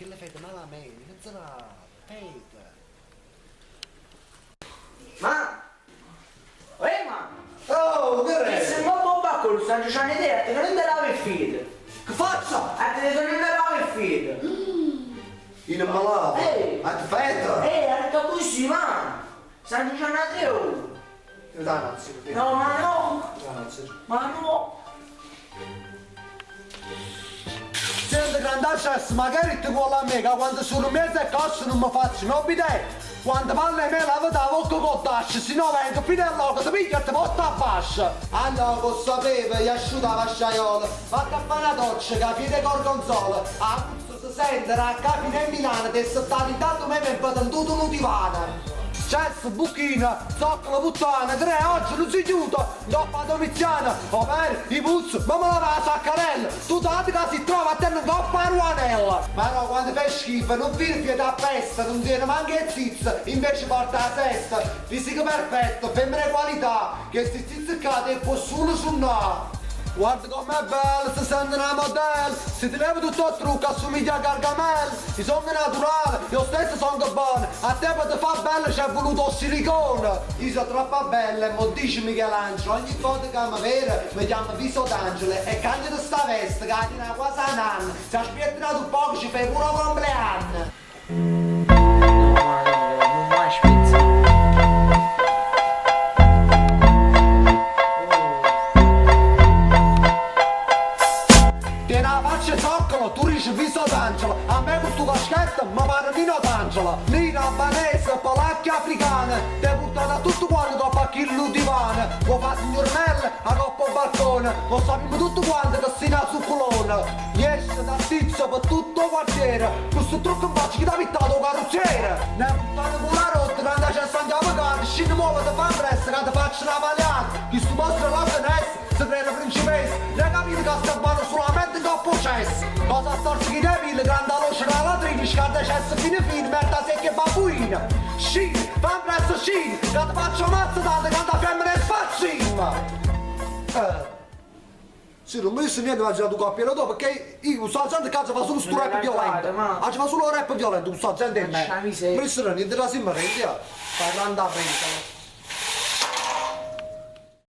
che le fate malamente, non se la fate. Ma? Ma? Oh, che Che sei molto baccolo, stanno facendo idea, che non te lavi il feed. Che faccio? Te non te lavi il feed. In malato? Ehi! A che fate? Ha detto così, ma? Stanno facendo a 3 ore. Dai, non si vede. No, ma no! Dai, non si vede. Ma no! Senti, grandaccia, magari ti vuole a me, che quando sono mezzo e cazzo non mi faccio, non mi dai. Quando parla di me la vedo a bocca con tascia, se no vengo fino al loco, ti piglia e ti porta a bascia. Allora, lo sapevo, gli asciutta la vasciaiola, vatti a fare una doccia, capite gorgonzola. A Puzzo si sente, a capire in Milano, ti sta intanto me mi è tutto un divano. Cesso, buchina, zoccola, puttana, 3 oggi non si chiude, dopo la domiziana, ovvero i puzzi, ma me la va a saccarella, tu dati che si trova a te non coppa a ruanella. Ma no, quando fai schifo, non firfi da pesta, non tiene manco il zizzo, invece porta la testa, fisico perfetto, femmine qualità, che sti zizzicati e può solo suonare. Guarda com'è bella, si sente una modella, se ti levi tutto il trucco assomiglia a Gargamel, i sogni naturali, io stesso sono buono, a te per te fa bella c'è voluto il silicone. Io sono troppo bella e mo dice Michelangelo, ogni volta che mi vede mi chiama Viso d'Angelo e cambia sta veste che ha una quasi un anno, se aspettano un poco ci fai pure un compleanno. Non mai spizza. Tu dici Viso d'Angelo, a me questo caschetto mi pare Nino d'Angelo. Nino albanese, polacchia africana, ti portano a tutto quanto dopo a chillo divano. Lo fa signornelle, a coppa al balcone, lo sappiamo tutto quanto che si na su colonna. Esce da tizio per tutto il quartiere, questo trucco in faccia che ti ha vittato il carrozziere. Ne buttano con la rotta, quando c'è Santa Vacante, scende muove, ti fa presto, che ti faccio una pagliata. Chi si mostra la finestra, si crede principessa, ne capite che sta buono solamente in coppo cesso. Cosa storci che devi, grande luce dalla latrina, scalda cesso fine fine, merda secchia e babbuina. Scini, fa presto scini, che ti faccio mazzo tanto che ti femmina e spazzina. Sì, non mi dice niente, ma già tu coppia dopo, perché io sto gente che fa solo sto rap violento. Oggi fa solo rap violento, sto gente in me. Lasciami se. Mi dice niente da si mi rendi, Parlando a presa.